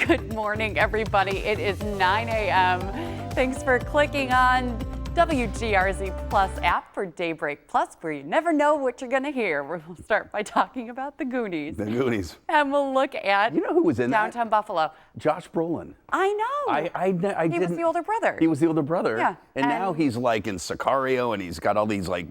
Good morning, everybody. It is 9 a.m. Thanks for clicking on WGRZ-Plus app for Daybreak Plus, where you never know what you're going to hear. We'll start by talking about the Goonies. The Goonies. And we'll look at who was in downtown Buffalo. Josh Brolin. I know. He was the older brother. He was the older brother. Yeah. And now he's like in Sicario, and he's got all these like,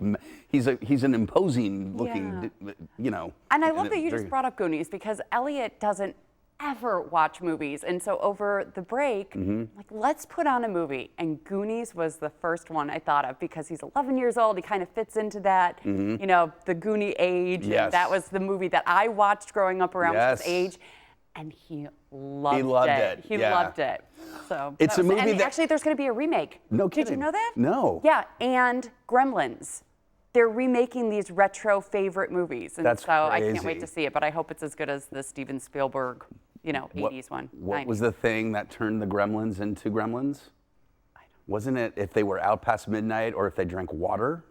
he's an imposing looking, And I love that you just brought up Goonies, because Elliot doesn't ever watch movies, and so over the break, like, let's put on a movie, and Goonies was the first one I thought of, because he's 11 years old. He kind of fits into that, the Goonie age. Yes. And that was the movie that I watched growing up around his age, and he loved it. He loved it. So it's a movie that actually there's going to be a remake. No kidding. Did you know that? No. Yeah, and Gremlins. They're remaking these retro favorite movies, and That's so crazy. I can't wait to see it. But I hope it's as good as the Steven Spielberg, 80s one. What was the thing that turned the Gremlins into Gremlins? Wasn't it if they were out past midnight or if they drank water?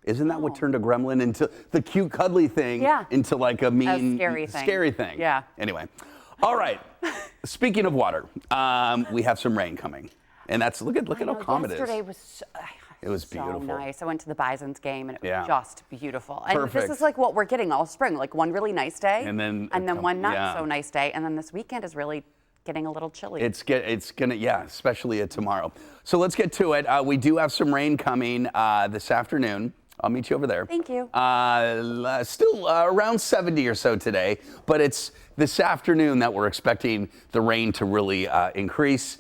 Isn't that what turned a gremlin into the cute, cuddly thing into like a mean, scary thing? Yeah. Anyway, all right. Speaking of water, we have some rain coming, and that's look at how calm it is. Yesterday was. It was beautiful. So nice. I went to the Bison's game, and it was just beautiful. And Perfect. this is like what we're getting all spring, like one really nice day, and then one not so nice day, and then this weekend is really getting a little chilly. It's gonna, especially tomorrow. So let's get to it. We do have some rain coming this afternoon. I'll meet you over there. Thank you. Still around 70 or so today, but it's this afternoon that we're expecting the rain to really increase.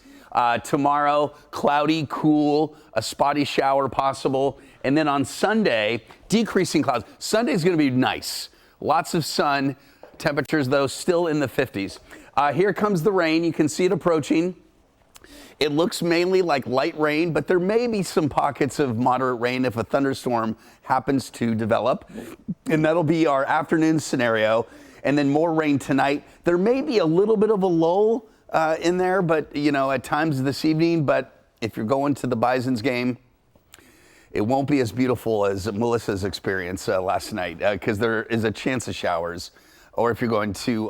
Tomorrow, cloudy, cool, a spotty shower possible. And then on Sunday, decreasing clouds. Sunday's going to be nice. Lots of sun. Temperatures, though, still in the 50s. Here comes the rain. You can see it approaching. It looks mainly like light rain, but there may be some pockets of moderate rain if a thunderstorm happens to develop. And that'll be our afternoon scenario. And then more rain tonight. There may be a little bit of a lull in there, but at times this evening. But if you're going to the Bison's game, it won't be as beautiful as Melissa's experience last night, because there is a chance of showers. Or if you're going to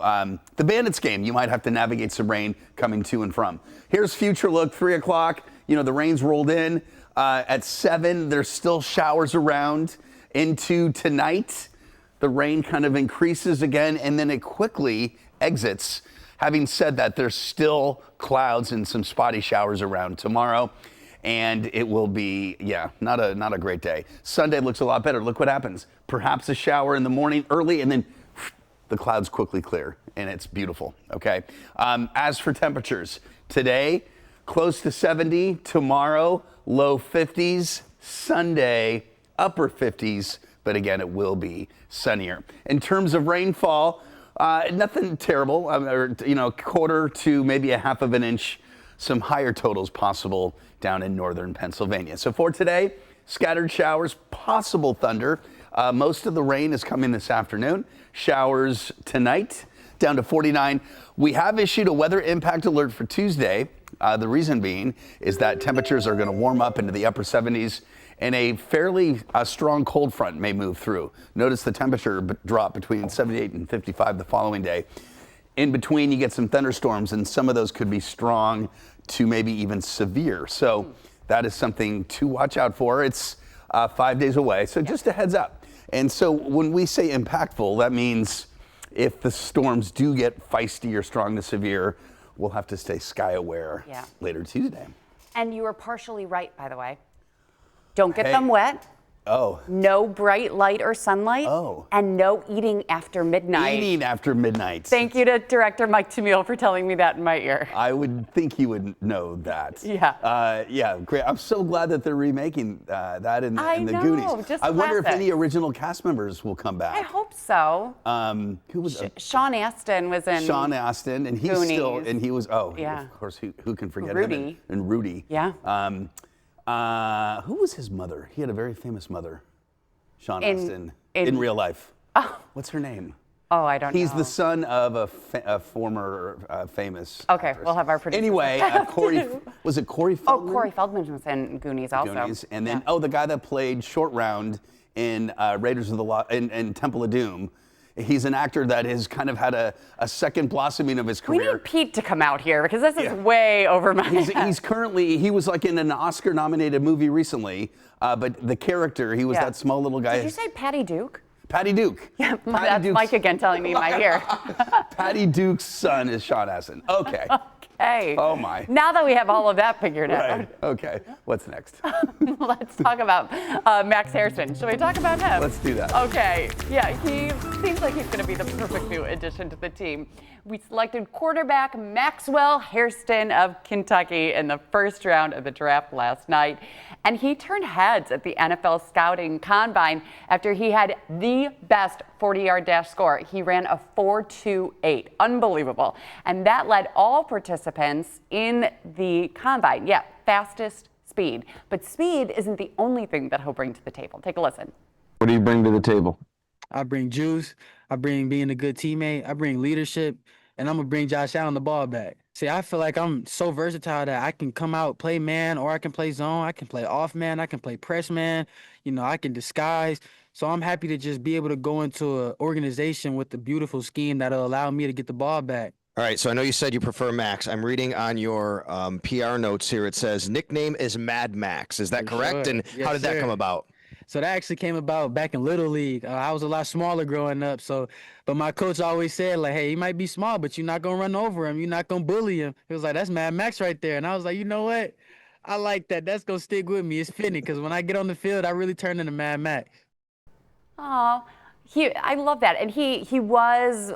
the Bandits game, you might have to navigate some rain coming to and from. Here's future look, 3 o'clock. The rain's rolled in. At 7, there's still showers around. Into tonight, the rain kind of increases again, and then it quickly exits. Having said that, there's still clouds and some spotty showers around tomorrow, and it will be, not a great day. Sunday looks a lot better. Look what happens. Perhaps a shower in the morning early, and then the clouds quickly clear, and it's beautiful, okay? As for temperatures, today, close to 70. Tomorrow, low 50s. Sunday, upper 50s, but again, it will be sunnier. In terms of rainfall, nothing terrible, quarter to maybe a half of an inch. Some higher totals possible down in northern Pennsylvania. So for today, scattered showers, possible thunder. Most of the rain is coming this afternoon. Showers tonight, down to 49. We have issued a weather impact alert for Tuesday. The reason being is that temperatures are going to warm up into the upper 70s. And a fairly strong cold front may move through. Notice the temperature drop between 78 and 55 the following day. In between, you get some thunderstorms, and some of those could be strong to maybe even severe. So that is something to watch out for. It's 5 days away, so just a heads up. And so when we say impactful, that means if the storms do get feisty or strong to severe, we'll have to stay sky aware later Tuesday. And you were partially right, by the way. Don't get them wet. Oh. No bright light or sunlight. Oh. And no eating after midnight. Eating after midnight. Thank you to Director Mike Tamil for telling me that in my ear. I would think he would know that. Yeah. Great. I'm so glad that they're remaking that in the Goonies. Just I wonder if classic. any original cast members will come back. I hope so. Who was Sean Astin was in Sean Astin, and he's Goonies. of course, who can forget Rudy. him? And Rudy. Yeah. Who was his mother? He had a very famous mother, Sean Astin, in real life. Oh. What's her name? Oh, I don't know. He's the son of a former famous actress. We'll have our producer. Anyway, was it Corey Feldman? Oh, Corey Feldman was in Goonies also. Goonies. And then, the guy that played Short Round in Raiders of the Lost, in Temple of Doom. He's an actor that has kind of had a second blossoming of his We career. need Pete to come out here because this is way over my head. He's currently, he was like in an Oscar-nominated movie recently, but the character, he was that small little guy. Did you say Patty Duke? Patty Duke. Yeah, that's Mike again telling me in my ear. Patty Duke's son is Sean Astin. Okay. Okay. Oh my. Now that we have all of that figured out. Right. Okay. What's next? Let's talk about Max Hairston. Should we talk about him? Let's do that. Okay. Yeah, he seems like he's going to be the perfect new addition to the team. We selected quarterback Maxwell Hairston of Kentucky in the first round of the draft last night. And he turned heads at the NFL Scouting Combine after he had the best 40-yard dash score. He ran a 4.28. Unbelievable. And that led all participants in the Combine. Yeah, fastest speed. But speed isn't the only thing that he'll bring to the table. Take a listen. What do you bring to the table? I bring juice. I bring being a good teammate. I bring leadership. And I'm going to bring Josh Allen the ball back. See, I feel like I'm so versatile that I can come out, play man, or I can play zone. I can play off man. I can play press man. You know, I can disguise. So I'm happy to just be able to go into an organization with a beautiful scheme that'll allow me to get the ball back. All right, so I know you said you prefer Max. I'm reading on your PR notes here. It says nickname is Mad Max. Is that correct? Sure. And Yes, how did that sir. come about? So that actually came about back in Little League. I was a lot smaller growing up. But my coach always said, like, hey, he might be small, but you're not going to run over him. You're not going to bully him. He was like, that's Mad Max right there. And I was like, you know what? I like that. That's going to stick with me. It's fitting because when I get on the field, I really turn into Mad Max. Oh, I love that. And he was,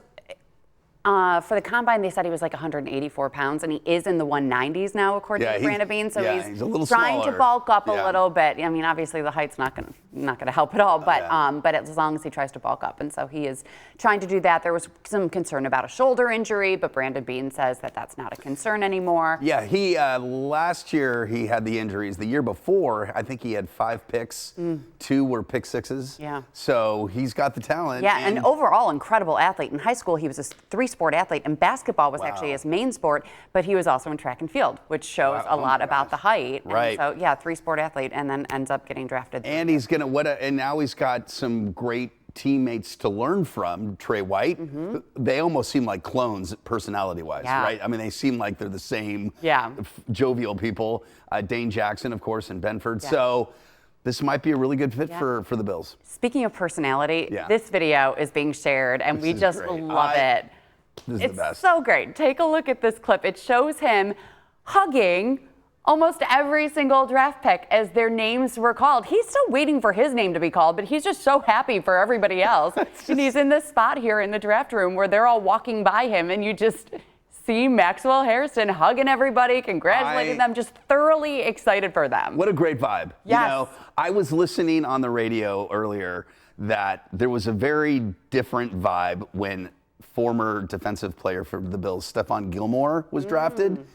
for the Combine, they said he was like 184 pounds, and he is in the 190s now, according to Brandon Bean. So he's a little trying smaller. to bulk up a little bit. I mean, obviously the height's not gonna help at all, but as long as he tries to bulk up, and so he is trying to do that. There was some concern about a shoulder injury, but Brandon Bean says that that's not a concern anymore. Yeah, he last year he had the injuries. The year before, I think he had 5 picks. 2 were pick sixes. Yeah. So he's got the talent. Yeah, and overall incredible athlete. In high school, he was a 3-sport athlete, and basketball was actually his main sport, but he was also in track and field, which shows a lot about the height. Right. And so, yeah, 3-sport athlete, and then ends up getting drafted. And he's gonna and now he's got some great teammates to learn from. Trey White. They almost seem like clones, personality-wise, right? I mean, they seem like they're the same. Jovial people. Dane Jackson, of course, and Benford. So this might be a really good fit for the Bills. Speaking of personality, this video is being shared, and we just love it. This is the best. It's so great. Take a look at this clip. It shows him hugging almost every single draft pick as their names were called. He's still waiting for his name to be called, but he's just so happy for everybody else. And he's in this spot here in the draft room where they're all walking by him, and you just see Maxwell Hairston hugging everybody, congratulating them, just thoroughly excited for them. What a great vibe. Yes. You know, I was listening on the radio earlier that there was a very different vibe when former defensive player for the Bills, Stephon Gilmore, was drafted,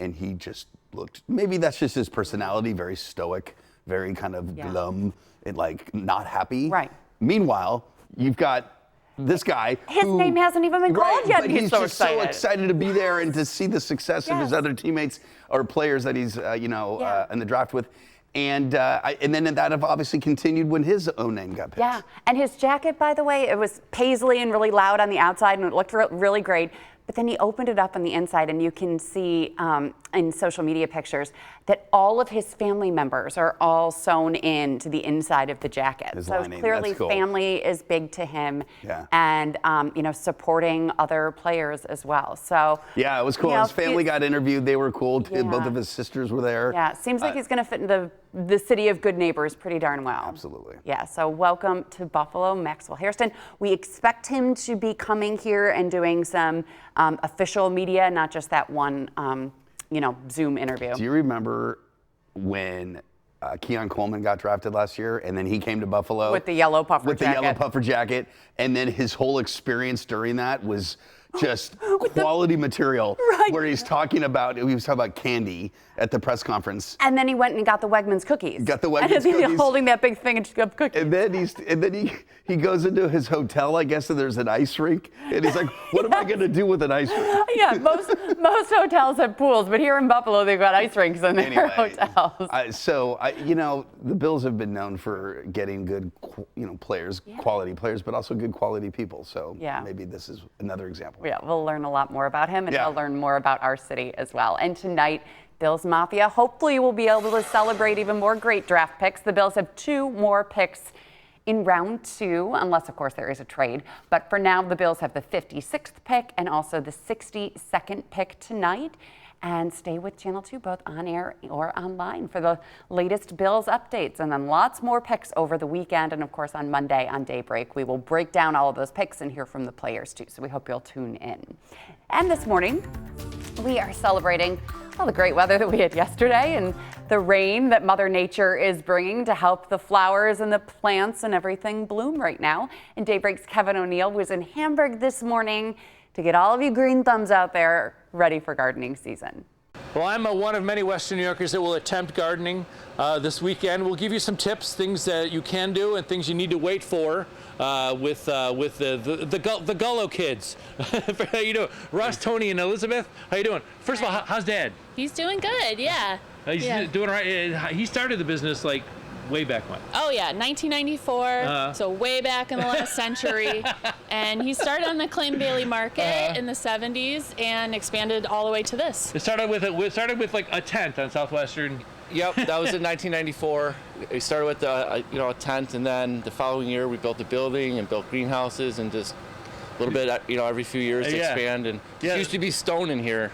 and he just looked, maybe that's just his personality, very stoic, very kind of glum, and like not happy. Right. Meanwhile, you've got this guy. His name hasn't even been called yet, but and he's so just excited. so excited to be there and to see the success of his other teammates or players that he's, in the draft with. And then that have obviously continued when his own name got picked. Yeah, and his jacket, by the way, it was paisley and really loud on the outside, and it looked really great. But then he opened it up on the inside, and you can see in social media pictures that all of his family members are all sewn into the inside of the jacket. So clearly family is big to him, and supporting other players as well. So yeah, it was cool. His family got interviewed. They were cool. Both of his sisters were there. Yeah, seems like he's going to fit in the city of good neighbors pretty darn well. Absolutely. Yeah, so welcome to Buffalo, Maxwell Hairston. We expect him to be coming here and doing some official media, not just that one, Zoom interview. Do you remember when Keon Coleman got drafted last year, and then he came to Buffalo with the yellow puffer jacket? With the yellow puffer jacket, and then his whole experience during that was just quality material where he was talking about candy at the press conference. And then he went and got the Wegmans cookies. Got the Wegmans cookies. And holding that big thing of cookies. And then he goes into his hotel, I guess, and there's an ice rink. And he's like, what am I going to do with an ice rink? Yeah, most hotels have pools, but here in Buffalo, they've got ice rinks in their hotels. The Bills have been known for getting good, players, quality players, but also good quality people. So maybe this is another example. Yeah, we'll learn a lot more about him, and we'll learn more about our city as well. And tonight, Bills Mafia hopefully will be able to celebrate even more great draft picks. The Bills have 2 more picks in round 2, unless, of course, there is a trade. But for now, the Bills have the 56th pick and also the 62nd pick tonight. And stay with Channel 2, both on air or online, for the latest Bills updates. And then lots more picks over the weekend. And, of course, on Monday on Daybreak, we will break down all of those picks and hear from the players, too. So we hope you'll tune in. And this morning, we are celebrating all the great weather that we had yesterday and the rain that Mother Nature is bringing to help the flowers and the plants and everything bloom right now. And Daybreak's Kevin O'Neill was in Hamburg this morning to get all of you green thumbs out there ready for gardening season. Well, I'm one of many Western New Yorkers that will attempt gardening this weekend. We'll give you some tips, things that you can do and things you need to wait for with the Gullo kids. How you doing? Ross, Tony, and Elizabeth, how you doing? First of all, how's Dad? He's doing good, yeah. He's doing all right. He started the business like way back when? Oh yeah, 1994, so way back in the last century. And he started on the Clayton Bailey Market in the 70s and expanded all the way to this. It started with like a tent on Southwestern. Yep, that was in 1994. We started with a tent, and then the following year we built a building and built greenhouses and just a little bit, every few years to expand. And it used to be stone in here,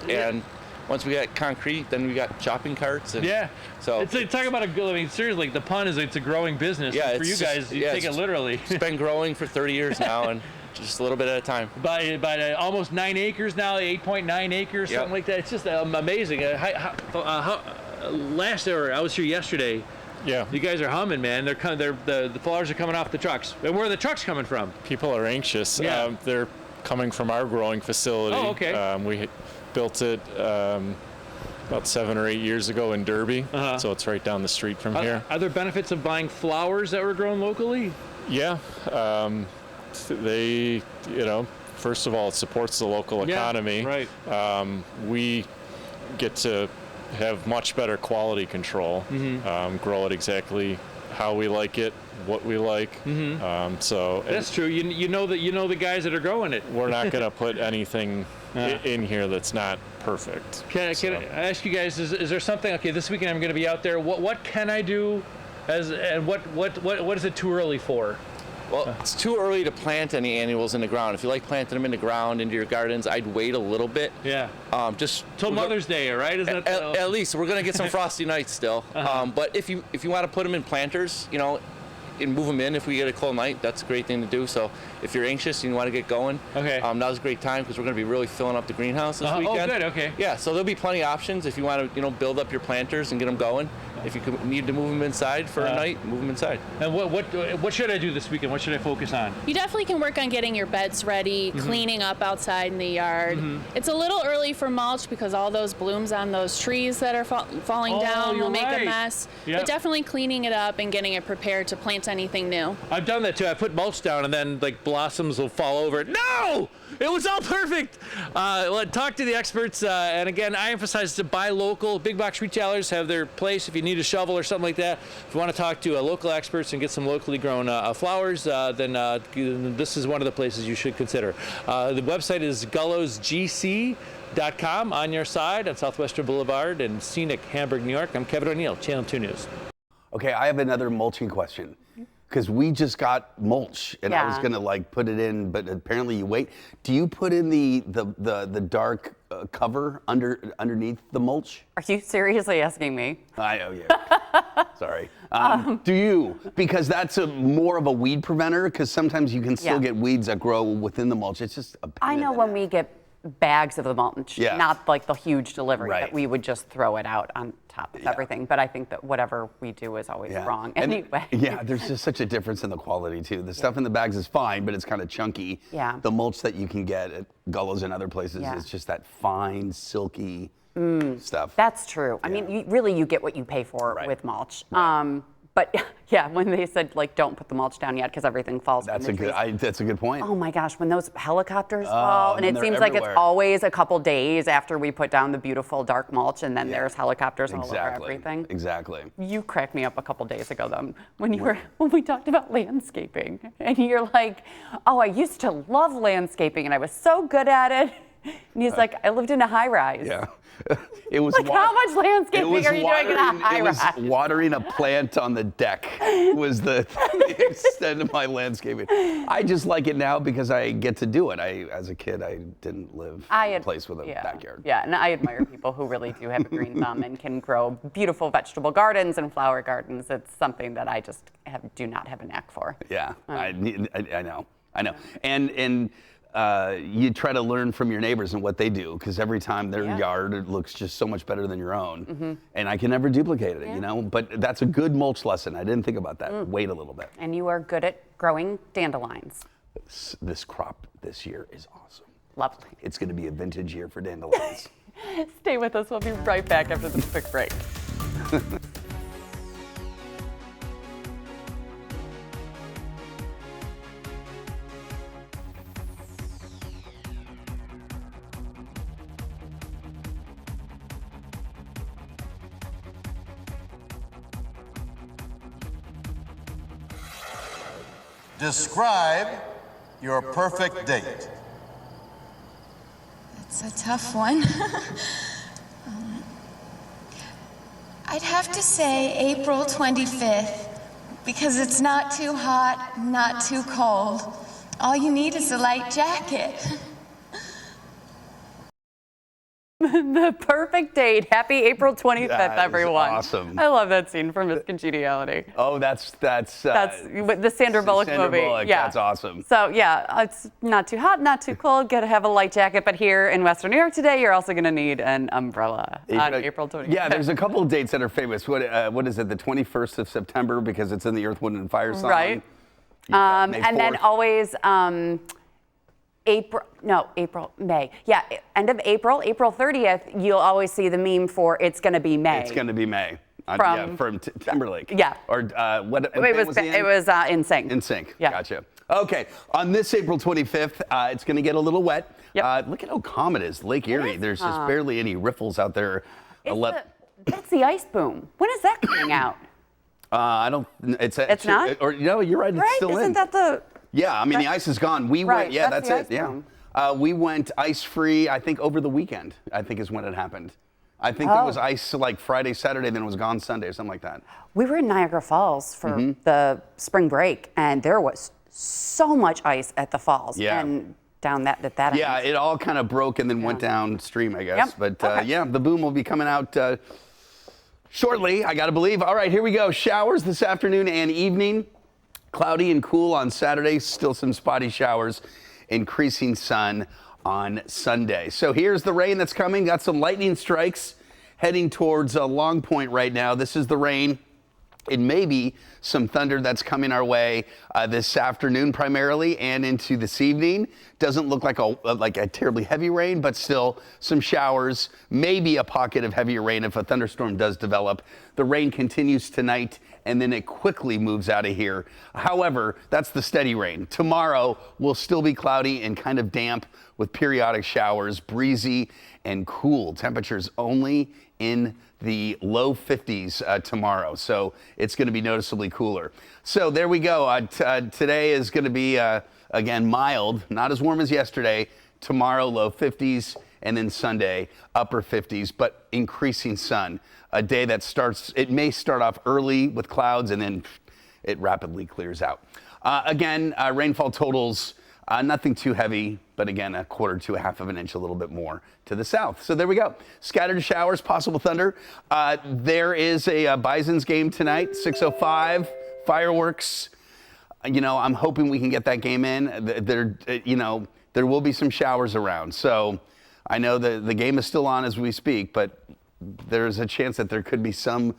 and once we got concrete, then we got shopping carts. And so it's talk about seriously, the pun is it's a growing business. Yeah, for you guys, you take it literally. It's been growing for 30 years now, and just a little bit at a time. By almost 9 acres now, 8.9 acres, something like that. It's just amazing. Last year, I was here yesterday. Yeah, you guys are humming, man. The flowers are coming off the trucks. And where are the trucks coming from? People are anxious. Yeah. They're coming from our growing facility. Oh, okay. We built it about 7 or 8 years ago in Derby, so it's right down the street from here. Are there benefits of buying flowers that were grown locally? Yeah, they, first of all, it supports the local economy. Right. We get to have much better quality control, grow it exactly how we like it, what we like. So that's true. You know the guys that are growing it. We're not going to put anything in here that's not perfect. Can I ask you guys? Is there something? Okay, this weekend I'm going to be out there. What can I do? And what is it too early for? Well, it's too early to plant any annuals in the ground. If you like planting them in the ground into your gardens, I'd wait a little bit. Yeah. Just till Mother's Day, right? Isn't it? At least we're gonna get some frosty nights still. But if you want to put them in planters, and move them in if we get a cold night, that's a great thing to do. So if you're anxious and you want to get going, now's a great time because we're going to be really filling up the greenhouse this weekend. Oh, good. Okay. Yeah. So there'll be plenty of options if you want to, build up your planters and get them going. If you need to move them inside for a night, move them inside. And what should I do this weekend? What should I focus on? You definitely can work on getting your beds ready, cleaning up outside in the yard. It's a little early for mulch because all those blooms on those trees that are falling down will make a mess. But definitely cleaning it up and getting it prepared to plant anything new. I've done that too. I put mulch down and then blossoms will fall over it. No! It was all perfect. Talk to the experts. And again, I emphasize to buy local. Big box retailers have their place if you need a shovel or something like that. If you want to talk to local experts and get some locally grown flowers, then this is one of the places you should consider. The website is gullosgc.com on your side on Southwestern Boulevard in scenic Hamburg, New York. I'm Kevin O'Neill, Channel 2 News. Okay, I have another mulching question. Because we just got mulch, and I was gonna put it in, but apparently you wait. Do you put in the dark cover underneath the mulch? Are you seriously asking me? I know, yeah. Sorry. Do you? Because that's more of a weed preventer. Because sometimes you can still get weeds that grow within the mulch. It's just a pain I know when we get bags of the mulch, not like the huge delivery that Right. we would just throw it out on top of everything. But I think that whatever we do is always wrong anyway. Yeah, there's just such a difference in the quality too. The stuff in the bags is fine, but it's kind of chunky. Yeah. The mulch that you can get at Gullo's and other places is just that fine, silky stuff. That's true. I mean, you get what you pay for with mulch. But yeah, when they said like don't put the mulch down yet because everything falls. That's a good point. Oh my gosh, when those helicopters fall, and it seems like it's everywhere. always a couple days after we put down the beautiful dark mulch, and then there's helicopters all over everything. Exactly. You cracked me up a couple days ago though when we talked about landscaping, and you're like, "Oh, I used to love landscaping, and I was so good at it." And he's like, "I lived in a high rise." Yeah. It was like how much landscaping are you doing in a high rise? It was watering a plant on the deck was the extent of my landscaping. I just like it now because I get to do it. As a kid, I didn't live in a place with a backyard. Yeah, and I admire people who really do have a green thumb and can grow beautiful vegetable gardens and flower gardens. It's something that I just do not have a knack for. Yeah, I know. And you try to learn from your neighbors and what they do, because every time their yard looks just so much better than your own. And I can never duplicate it, you know? But that's a good mulch lesson. I didn't think about that. Wait a little bit. And you are good at growing dandelions. This crop this year is awesome. Lovely. It's going to be a vintage year for dandelions. Stay with us. We'll be right back after this quick break. Describe your perfect date. It's a tough one. I'd have to say April 25th, because it's not too hot, not too cold. All you need is a light jacket. The perfect date. Happy April 25th, That is everyone. awesome. I love that scene from Miss Congeniality. Oh, that's the Sandra Bullock movie. Yeah, that's awesome. So yeah, it's not too hot, not too cold. Got to have a light jacket. But here in Western New York today, you're also going to need an umbrella on April 25th. Yeah, there's a couple of dates that are famous. What is it? The 21st of September, because it's in the Earth, Wind, and Fire song. Right. And then always. May. Yeah, end of April, April 30th, you'll always see the meme for It's Gonna Be May. It's Gonna Be May. From Timberlake. Yeah. Or what it was In Sync. In Sync. Yeah. Gotcha. Okay, on this April 25th, it's gonna get a little wet. Yep. Look at how calm it is, Lake Erie. There's just barely any riffles out there. That's the ice boom. When is that coming out? I don't. It's not. Or you're right. It's still in. Isn't that the? Yeah, I mean, the ice is gone. We went, that's it. Yeah. We went ice-free, I think, over the weekend, I think is when it happened. I think there was ice like Friday, Saturday, then it was gone Sunday or something like that. We were in Niagara Falls for the spring break, and there was so much ice at the falls. Yeah. And down that Yeah, it all kind of broke and then went downstream, I guess. Yep. But yeah, the boom will be coming out shortly, I got to believe. All right, here we go. Showers this afternoon and evening. Cloudy and cool on Saturday, still some spotty showers, increasing sun on Sunday. So here's the rain that's coming. Got some lightning strikes heading towards Long Point right now. This is the rain. It may be some thunder that's coming our way this afternoon primarily and into this evening. Doesn't look like a terribly heavy rain, but still some showers, maybe a pocket of heavier rain if a thunderstorm does develop. The rain continues tonight and then it quickly moves out of here. However, that's the steady rain. Tomorrow will still be cloudy and kind of damp with periodic showers, breezy and cool. Temperatures only in the low 50s tomorrow, so it's going to be noticeably cooler. So there we go. Today is going to be, again, mild, not as warm as yesterday. Tomorrow, low 50s, and then Sunday, upper 50s, but increasing sun. A day that it may start off early with clouds, and then it rapidly clears out. Again, rainfall totals, nothing too heavy, but again, a quarter to a half of an inch, a little bit more to the south. So there we go. Scattered showers, possible thunder. There is a Bison's game tonight, 6:05, fireworks. You know, I'm hoping we can get that game in. The there will be some showers around. So I know that the game is still on as we speak, but there's a chance that there could be some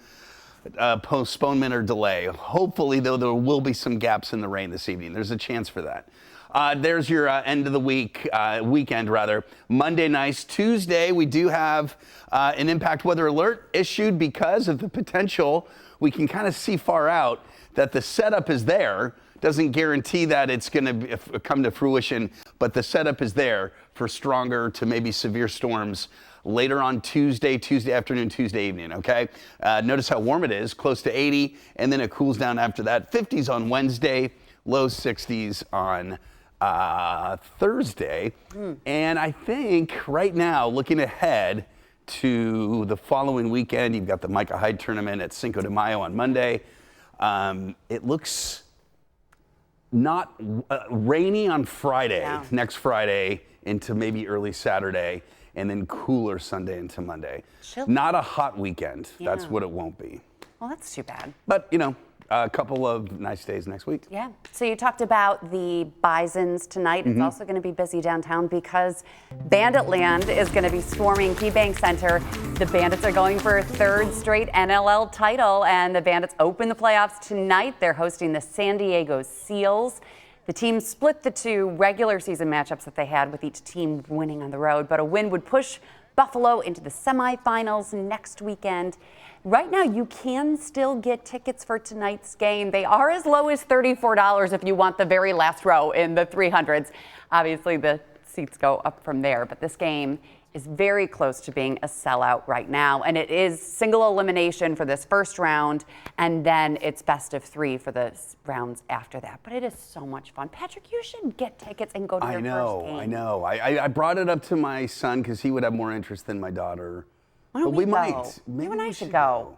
postponement or delay. Hopefully, though, there will be some gaps in the rain this evening. There's a chance for that. There's your end of the weekend rather. Monday nights. Tuesday, we do have an impact weather alert issued because of the potential. We can kind of see far out that the setup is there. Doesn't guarantee that it's going to come to fruition, but the setup is there for stronger to maybe severe storms later on Tuesday afternoon, Tuesday evening, okay? Notice how warm it is, close to 80, and then it cools down after that. 50s on Wednesday, low 60s on Thursday. And I think right now, looking ahead to the following weekend, you've got the Micah Hyde tournament at Cinco de Mayo on Monday. It looks not rainy on Friday, next Friday into maybe early Saturday, and then cooler Sunday into Monday. Not a hot weekend. That's what it won't be. Well, that's too bad. But, you know, a couple of nice days next week. Yeah. So you talked about the Bisons tonight. It's also going to be busy downtown because Banditland is going to be swarming KeyBank Center. The Bandits are going for a third straight NLL title, and the Bandits open the playoffs tonight. They're hosting the San Diego Seals. The team split the two regular season matchups that they had, with each team winning on the road, but a win would push Buffalo into the semifinals next weekend. Right now, you can still get tickets for tonight's game. They are as low as $34 if you want the very last row in the 300s. Obviously, the seats go up from there, but this game is very close to being a sellout right now, and it is single elimination for this first round, and then it's best of 3 for the rounds after that. But it is so much fun. Patrick, you should get tickets and go to your first game. I know. I brought it up to my son because he would have more interest than my daughter. Why don't we go? Might. Maybe you and I should go.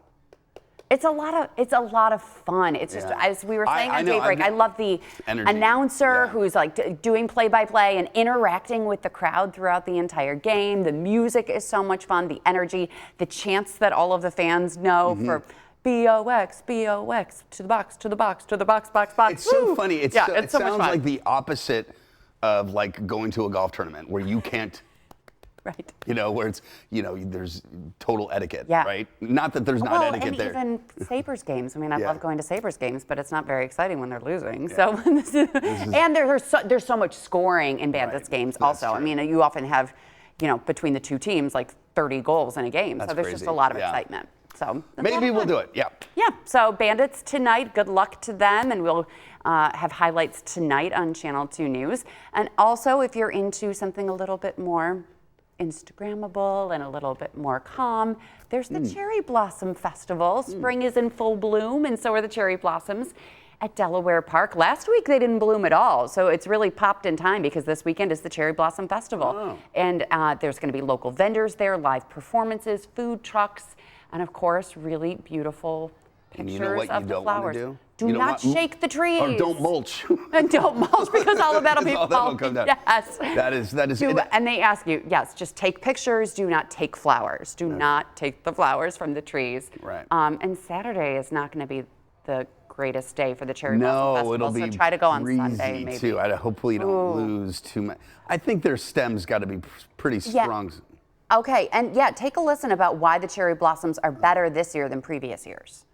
It's a lot of fun. It's just, as we were saying on Daybreak, I love the announcer who's like doing play-by-play and interacting with the crowd throughout the entire game. The music is so much fun. The energy, the chants that all of the fans know for BOX, BOX, to the box, to the box, to the box, box, box. It's so funny. It so sounds much fun. like the opposite of like going to a golf tournament where you can't. Right. You know, where it's, you know, there's total etiquette, right? Not that there's not etiquette there. And even Sabres games. I mean, I love going to Sabres games, but it's not very exciting when they're losing. So, and there's so much scoring in Bandits games also. I mean, you often have, you know, between the two teams, like 30 goals in a game. So there's just a lot of excitement. So maybe we'll do it. Yeah. So Bandits tonight, good luck to them. And we'll have highlights tonight on Channel 2 News. And also, if you're into something a little bit more Instagrammable and a little bit more calm, there's the Cherry Blossom Festival. Spring is in full bloom, and so are the cherry blossoms at Delaware Park. Last week they didn't bloom at all, so it's really popped in time because this weekend is the Cherry Blossom Festival. And there's going to be local vendors there, live performances, food trucks, and of course really beautiful pictures of the flowers. Do not shake the trees. Or don't mulch. And don't mulch because all of that'll be falling. Come down. Yes. That is. And they ask you, yes, just take pictures. Do not take flowers. Do not take the flowers from the trees. Right. And Saturday is not going to be the greatest day for the Cherry Blossom Festival. It'll be so try to go on Sunday, maybe. Too. Hopefully you don't lose too much. I think their stem's got to be pretty strong. Okay, and take a listen about why the cherry blossoms are better this year than previous years.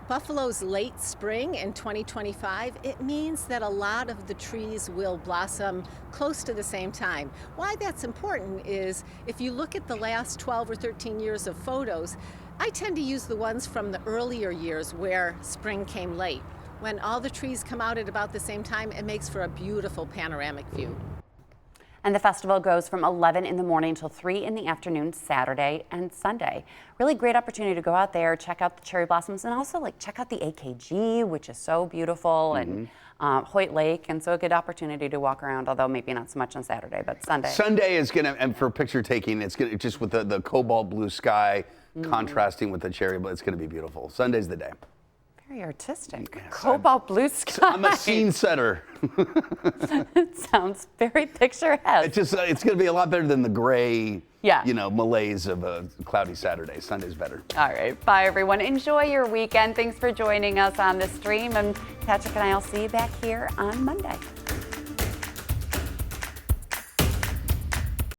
Buffalo's late spring in 2025, it means that a lot of the trees will blossom close to the same time. Why that's important is if you look at the last 12 or 13 years of photos, I tend to use the ones from the earlier years where spring came late. When all the trees come out at about the same time, it makes for a beautiful panoramic view. And the festival goes from 11 in the morning till 3 in the afternoon, Saturday and Sunday. Really great opportunity to go out there, check out the cherry blossoms, and also check out the AKG, which is so beautiful, and Hoyt Lake, and so a good opportunity to walk around, although maybe not so much on Saturday, but Sunday. Sunday is gonna, and for picture taking, it's gonna just with the cobalt blue sky contrasting with the cherry, but it's gonna be beautiful. Sunday's the day. Very artistic. Cobalt blue sky. I'm a scene setter. It sounds very picturesque. It's going to be a lot better than the gray, Yeah. malaise of a cloudy Saturday. Sunday's better. All right. Bye, everyone. Enjoy your weekend. Thanks for joining us on the stream. And Patrick and I will see you back here on Monday.